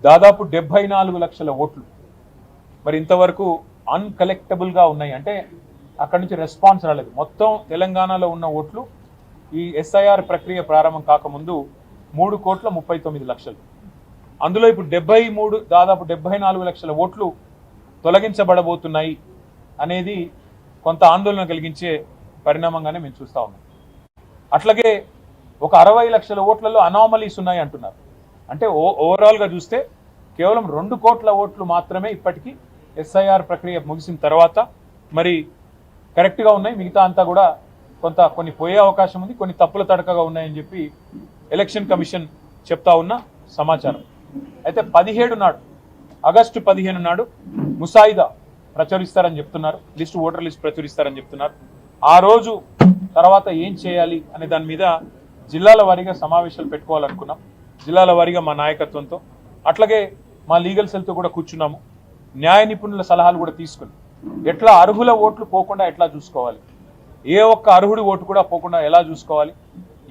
దాదాపు 74 లక్షల ఓట్లు మరి ఇంతవరకు అన్కలెక్టబుల్గా ఉన్నాయి. అంటే అక్కడి నుంచి రెస్పాన్స్ రాలేదు. మొత్తం తెలంగాణలో ఉన్న ఓట్లు ఈ ఎస్ఐఆర్ ప్రక్రియ ప్రారంభం కాకముందు 3,39,00,000. అందులో ఇప్పుడు దాదాపు 74 లక్షల ఓట్లు తొలగించబడబోతున్నాయి అనేది కొంత ఆందోళన కలిగించే పరిణామంగానే మేము చూస్తూ ఉన్నాం. అట్లాగే ఒక 60 లక్షల ఓట్లలో అనామలీస్ ఉన్నాయి అంటున్నారు. అంటే ఓవరాల్గా చూస్తే కేవలం 2 కోట్ల ఓట్లు మాత్రమే ఇప్పటికీ ఎస్ఐఆర్ ప్రక్రియ ముగిసిన తర్వాత మరి కరెక్ట్గా ఉన్నాయి. మిగతా అంతా కూడా కొన్ని పోయే అవకాశం ఉంది, కొన్ని తప్పుల తడకగా ఉన్నాయని చెప్పి ఎలక్షన్ కమిషన్ చెప్తా ఉన్న సమాచారం. అయితే 17 నాడు, ఆగస్టు 15 నాడు ముసాయిదా ప్రచురిస్తారని చెప్తున్నారు, ఓటర్ లిస్ట్ ప్రచురిస్తారని చెప్తున్నారు. ఆ రోజు తర్వాత ఏం చేయాలి అనే దాని మీద జిల్లాల వారీగా సమావేశాలు పెట్టుకోవాలనుకున్నాం. జిల్లాల వారీగా మా నాయకత్వంతో, అట్లాగే మా లీగల్ సెల్తో కూడా కూర్చున్నాము. న్యాయ నిపుణుల సలహాలు కూడా తీసుకుని ఎట్లా అర్హుల ఓట్లు పోకుండా ఎట్లా చూసుకోవాలి, ఏ ఒక్క అర్హుడి ఓటు కూడా పోకుండా ఎలా చూసుకోవాలి,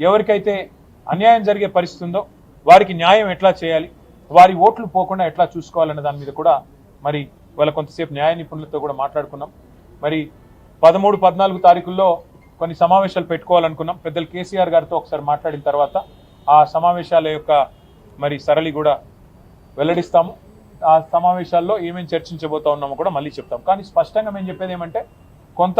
ఎవరికైతే అన్యాయం జరిగే పరిస్థితి ఉందో వారికి న్యాయం ఎట్లా చేయాలి, వారి ఓట్లు పోకుండా ఎట్లా చూసుకోవాలనే దాని మీద కూడా మరి వాళ్ళ కొంతసేపు న్యాయ నిపుణులతో కూడా మాట్లాడుకున్నాం. మరి 13, 14 తారీఖుల్లో కొన్ని సమావేశాలు పెట్టుకోవాలనుకున్నాం. పెద్దలు కేసీఆర్ గారితో ఒకసారి మాట్లాడిన తర్వాత ఆ సమావేశాల యొక్క మరి సరళి కూడా వెల్లడిస్తాము. ఆ సమావేశాల్లో ఏమేమి చర్చించబోతా ఉన్నామో కూడా మళ్ళీ చెప్తాం. కానీ స్పష్టంగా మేము చెప్పేది ఏమంటే కొంత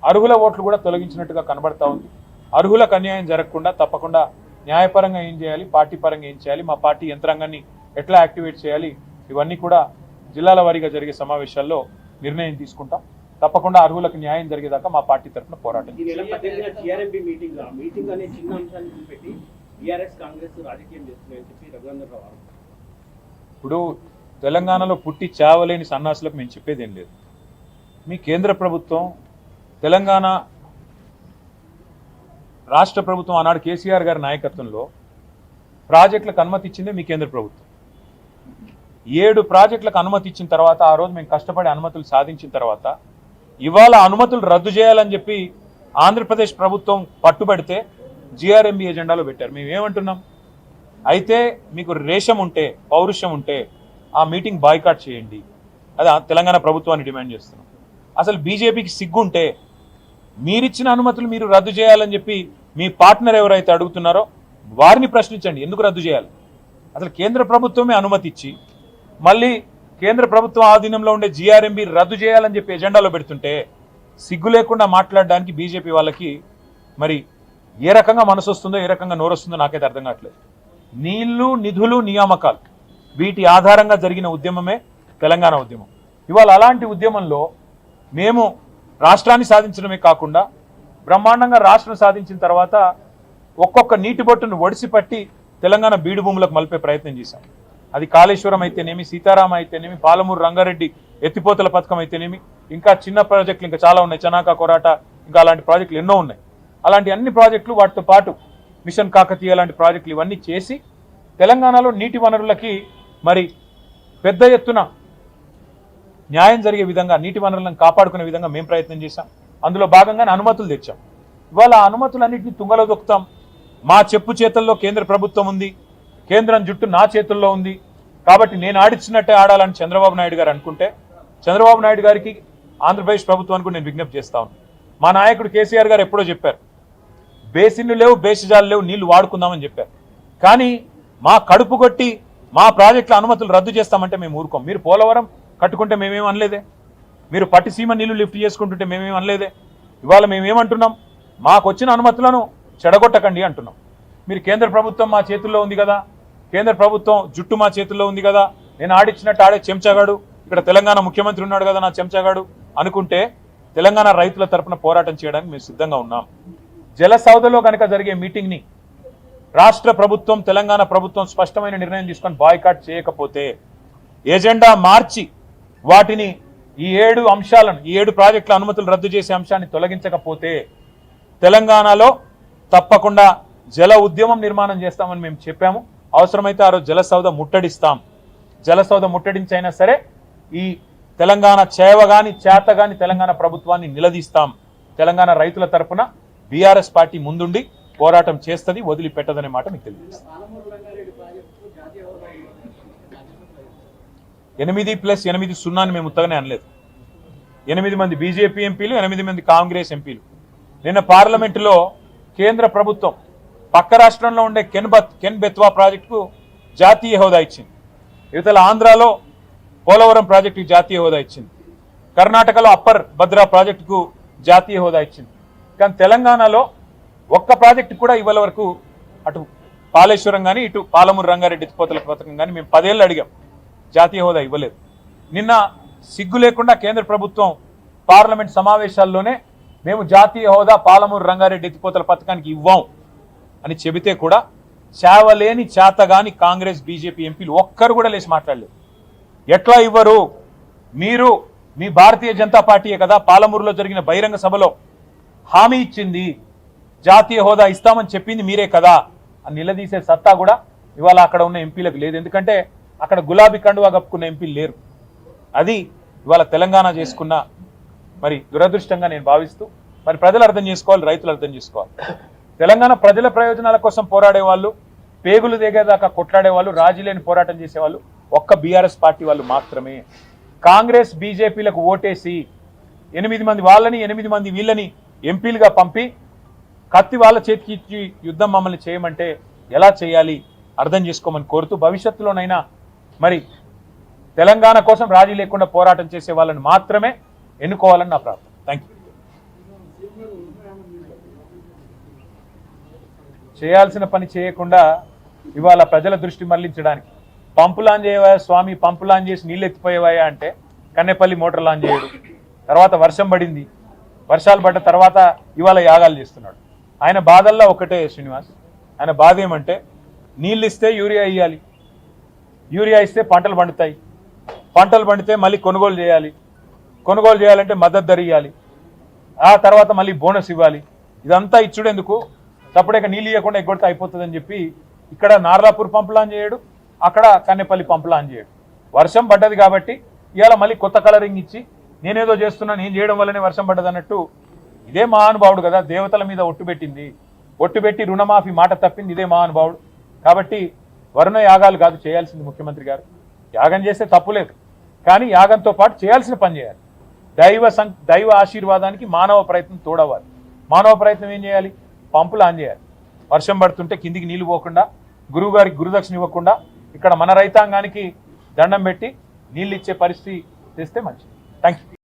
అర్హుల ఓట్లు కూడా తొలగించినట్టుగా కనబడతా ఉంది. అర్హులకు అన్యాయం జరగకుండా తప్పకుండా న్యాయపరంగా ఏం చేయాలి, పార్టీ పరంగా ఏం చేయాలి, మా పార్టీ యంత్రాంగాన్ని ఎట్లా యాక్టివేట్ చేయాలి, ఇవన్నీ కూడా జిల్లాల వారీగా జరిగే సమావేశాల్లో నిర్ణయం తీసుకుంటాం. తప్పకుండా అర్హులకు న్యాయం జరిగేదాకా మా పార్టీ తరఫున పోరాటం. ఇప్పుడు తెలంగాణలో పుట్టి చావలేని సన్నాసులకు మేము చెప్పేది ఏం లేదు. మీ కేంద్ర ప్రభుత్వం, తెలంగాణ రాష్ట్ర ప్రభుత్వం ఆనాడు కేసీఆర్ గారి నాయకత్వంలో ప్రాజెక్టులకు అనుమతి ఇచ్చిందే మీ కేంద్ర ప్రభుత్వం. 7 ప్రాజెక్టులకు అనుమతి ఇచ్చిన తర్వాత, ఆ రోజు మేము కష్టపడి అనుమతులు సాధించిన తర్వాత ఇవాళ అనుమతులు రద్దు చేయాలని చెప్పి ఆంధ్రప్రదేశ్ ప్రభుత్వం పట్టుబడితే జిఆర్ఎంబి ఎజెండాలో పెట్టారు. మేమేమంటున్నాం, అయితే మీకు రేషం ఉంటే, పౌరుషం ఉంటే ఆ మీటింగ్ బాయ్కాట్ చేయండి, అది తెలంగాణ ప్రభుత్వాన్ని డిమాండ్ చేస్తున్నాం. అసలు బీజేపీకి సిగ్గుంటే మీరిచ్చిన అనుమతులు మీరు రద్దు చేయాలని చెప్పి మీ పార్ట్నర్ ఎవరైతే అడుగుతున్నారో వారిని ప్రశ్నించండి. ఎందుకు రద్దు చేయాలి? అసలు కేంద్ర ప్రభుత్వమే అనుమతి ఇచ్చి మళ్ళీ కేంద్ర ప్రభుత్వం ఆధీనంలో ఉండే జిఆర్ఎంబి రద్దు చేయాలని చెప్పి ఎజెండాలో పెడుతుంటే సిగ్గు లేకుండా మాట్లాడడానికి బీజేపీ వాళ్ళకి మరి ఏ రకంగా మనసు వస్తుందో, ఏ రకంగా నోరొస్తుందో నాకైతే అర్థం కావట్లేదు. నీళ్లు, నిధులు, నియామకాలు వీటి ఆధారంగా జరిగిన ఉద్యమమే తెలంగాణ ఉద్యమం. ఇవాళ అలాంటి ఉద్యమంలో మేము రాష్ట్రాన్ని సాధించడమే కాకుండా బ్రహ్మాండంగా రాష్ట్రం సాధించిన తర్వాత ఒక్కొక్క నీటి బొట్టును ఒడిసిపట్టి తెలంగాణ బీడు భూములకు మలిపే ప్రయత్నం చేశాం. అది కాళేశ్వరం అయితేనేమి, సీతారామ అయితేనేమి, పాలమూరు రంగారెడ్డి ఎత్తిపోతల పథకం అయితేనేమి, ఇంకా చిన్న ప్రాజెక్టులు ఇంకా చాలా ఉన్నాయి, చనాక, కొరాట, ఇంకా అలాంటి ప్రాజెక్టులు ఎన్నో ఉన్నాయి. అలాంటి అన్ని ప్రాజెక్టులు, వాటితో పాటు మిషన్ కాకతీయ లాంటి ప్రాజెక్టులు ఇవన్నీ చేసి తెలంగాణలో నీటి వనరులకి మరి పెద్ద ఎత్తున న్యాయం జరిగే విధంగా, నీటి వనరులను కాపాడుకునే విధంగా మేము ప్రయత్నం చేశాం. అందులో భాగంగానే అనుమతులు తెచ్చాం. ఇవాళ అనుమతులన్నింటినీ తుంగలో దొక్కుతాం. మా చెప్పు చేతుల్లో కేంద్ర ప్రభుత్వం ఉంది, కేంద్రం జుట్టు నా చేతుల్లో ఉంది కాబట్టి నేను ఆడిచ్చినట్టే ఆడాలని చంద్రబాబు నాయుడు గారు అనుకుంటే, చంద్రబాబు నాయుడు గారికి, ఆంధ్రప్రదేశ్ ప్రభుత్వానికి నేను విజ్ఞప్తి చేస్తా ఉన్నాను. మా నాయకుడు కేసీఆర్ గారు ఎప్పుడో చెప్పారు, బేసిన్లు లేవు, బేసిజాలు లేవు, నీళ్లు వాడుకుందామని చెప్పారు. కానీ మా కడుపు కొట్టి మా ప్రాజెక్టుల అనుమతులు రద్దు చేస్తామంటే మేము ఊరుకోం. మీరు పోలవరం కట్టుకుంటే మేమేం అనలేదే, మీరు పట్టిసీమ నీళ్లు లిఫ్ట్ చేసుకుంటుంటే మేమేం అనలేదే. ఇవాళ మేమేమంటున్నాం, మాకు వచ్చిన అనుమతులను చెడగొట్టకండి అంటున్నాం. మీరు కేంద్ర ప్రభుత్వం మా చేతుల్లో ఉంది కదా, కేంద్ర ప్రభుత్వం జుట్టు మా చేతుల్లో ఉంది కదా, నేను ఆడిచ్చినట్టు ఆడే చెంచాగాడు, ఇక్కడ తెలంగాణ ముఖ్యమంత్రి ఉన్నాడు కదా నా చెంచాగాడు అనుకుంటే తెలంగాణ రైతుల తరపున పోరాటం చేయడానికి మేము సిద్ధంగా ఉన్నాం. జలసౌధలో కనుక జరిగే మీటింగ్ని రాష్ట్ర ప్రభుత్వం, తెలంగాణ ప్రభుత్వం స్పష్టమైన నిర్ణయం తీసుకొని బాయ్కాట్ చేయకపోతే, ఎజెండా మార్చి వాటిని ఈ 7 అంశాలను, ఈ 7 ప్రాజెక్టుల అనుమతులు రద్దు చేసే అంశాన్ని తొలగించకపోతే తెలంగాణలో తప్పకుండా జల ఉద్యమం నిర్మాణం చేస్తామని మేము చెప్పాము. అవసరమైతే ఆ రోజు జలసౌధ ముట్టడిస్తాం. జలసౌధ ముట్టడించైనా సరే ఈ తెలంగాణ చేవగాని చేతగాని తెలంగాణ ప్రభుత్వాన్ని నిలదీస్తాం. తెలంగాణ రైతుల తరపున బీఆర్ఎస్ పార్టీ ముందుండి పోరాటం చేస్తుంది, వదిలిపెట్టదనే మాట మీకు తెలియజేస్తాం. 8+8 సున్నాని మేము ఉత్తగానే అనలేదు. 8 మంది బీజేపీ ఎంపీలు, 8 మంది కాంగ్రెస్ ఎంపీలు. నిన్న పార్లమెంటులో కేంద్ర ప్రభుత్వం పక్క రాష్ట్రంలో ఉండే కెన్ బెత్వా ప్రాజెక్టుకు జాతీయ హోదా ఇచ్చింది. ఇవతల ఆంధ్రాలో పోలవరం ప్రాజెక్టుకు జాతీయ హోదా ఇచ్చింది. కర్ణాటకలో అప్పర్ భద్రా ప్రాజెక్టుకు జాతీయ హోదా ఇచ్చింది. కానీ తెలంగాణలో ఒక్క ప్రాజెక్టు కూడా ఇవాళ వరకు అటు కాళేశ్వరం కానీ ఇటు పాలమూరు రంగారెడ్డి ఎత్తిపోతల పథకం కానీ మేము 10 ఏళ్ళు అడిగాం, జాతీయ హోదా ఇవ్వలేదు. నిన్న సిగ్గు లేకుండా కేంద్ర ప్రభుత్వం పార్లమెంట్ సమావేశాల్లోనే మేము జాతీయ హోదా పాలమూరు రంగారెడ్డి ఎత్తిపోతల పథకానికి ఇవ్వం అని చెబితే కూడా చావలేని చేతగాని కాంగ్రెస్ బీజేపీ ఎంపీలు ఒక్కరు కూడా లేచి మాట్లాడలేదు. ఎట్లా ఇవ్వరు? మీరు మీ భారతీయ జనతా పార్టీయే కదా పాలమూరులో జరిగిన బహిరంగ సభలో హామీ ఇచ్చింది, జాతీయ హోదా ఇస్తామని చెప్పింది మీరే కదా అని నిలదీసే సత్తా కూడా ఇవాళ అక్కడ ఉన్న ఎంపీలకు లేదు. ఎందుకంటే అక్కడ గులాబీ కండువా కప్పుకున్న ఎంపీలు లేరు. అది ఇవాళ తెలంగాణ చేసుకున్న మరి దురదృష్టంగా నేను భావిస్తూ, మరి ప్రజలు అర్థం చేసుకోవాలి, రైతులు అర్థం చేసుకోవాలి. తెలంగాణ ప్రజల ప్రయోజనాల కోసం పోరాడే వాళ్ళు, పేగులు దిగేదాకా కొట్లాడే వాళ్ళు, రాజీ లేని పోరాటం చేసేవాళ్ళు ఒక్క బీఆర్ఎస్ పార్టీ వాళ్ళు మాత్రమే. కాంగ్రెస్ బీజేపీలకు ఓటేసి 8 మంది వాళ్ళని 8 మంది వీళ్ళని ఎంపీలుగా పంపి కత్తి వాళ్ళ చేతికి ఇచ్చి యుద్ధం మమ్మల్ని చేయమంటే ఎలా చేయాలి అర్థం చేసుకోమని కోరుతూ, భవిష్యత్తులోనైనా మరి తెలంగాణ కోసం రాజీ లేకుండా పోరాటం చేసే వాళ్ళని మాత్రమే ఎన్నుకోవాలని నా ప్రార్థన. Thank you. చేయాల్సిన పని చేయకుండా ఇవాళ ప్రజల దృష్టి మళ్లించడానికి పంపు లాంచ్ చేయవా స్వామి, పంపు లాంచ్ చేసి నీళ్ళు ఎత్తిపోయేవా అంటే కన్నెపల్లి మోటార్ లాంచ్ చేయడు. తర్వాత వర్షం పడింది, వర్షాలు పడ్డ తర్వాత ఇవాళ యాగాలు చేస్తున్నాడు. ఆయన బాధల్లో ఒకటే శ్రీనివాస్, ఆయన బాధ ఏమంటే నీళ్ళు ఇస్తే యూరియా ఇవ్వాలి, యూరియా ఇస్తే పంటలు పండుతాయి, పంటలు పండితే మళ్ళీ కొనుగోలు చేయాలి, కొనుగోలు చేయాలంటే మద్దతు ధర ఇవ్వాలి, ఆ తర్వాత మళ్ళీ బోనస్ ఇవ్వాలి. ఇదంతా ఇచ్చుడెందుకు? తప్పుడేక నీళ్ళు ఇవ్వకుండా ఎగ్గొడితే అయిపోతుందని చెప్పి ఇక్కడ నార్లాపూర్ పంపు లాంచ్ చేయడు, అక్కడ కన్నెపల్లి పంపు లాంచ్ చేయడు. వర్షం పడ్డది కాబట్టి ఇవాళ మళ్ళీ కొత్త కలరింగ్ ఇచ్చి నేనేదో చేస్తున్నా, నేను చేయడం వల్లనే వర్షం పడ్డది అన్నట్టు. ఇదే మహానుభావుడు కదా దేవతల మీద ఒట్టు పెట్టింది, ఒట్టు పెట్టి రుణమాఫీ మాట తప్పింది ఇదే మహానుభావుడు. కాబట్టి వరుణ యాగాలు కాదు చేయాల్సింది ముఖ్యమంత్రి గారు. యాగం చేస్తే తప్పులేదు, కానీ యాగంతో పాటు చేయాల్సిన పని చేయాలి. దైవ ఆశీర్వాదానికి మానవ ప్రయత్నం తోడవ్వాలి. మానవ ప్రయత్నం ఏం చేయాలి? పంపులు ఆన్ చేయాలి. వర్షం పడుతుంటే కిందికి నీళ్లు పోకుండా, గురువు గారికి గురుదక్షిణ ఇవ్వకుండా ఇక్కడ మన రైతాంగానికి దండం పెట్టి నీళ్ళు ఇచ్చే పరిస్థితి తెస్తే మంచిది. Thank you.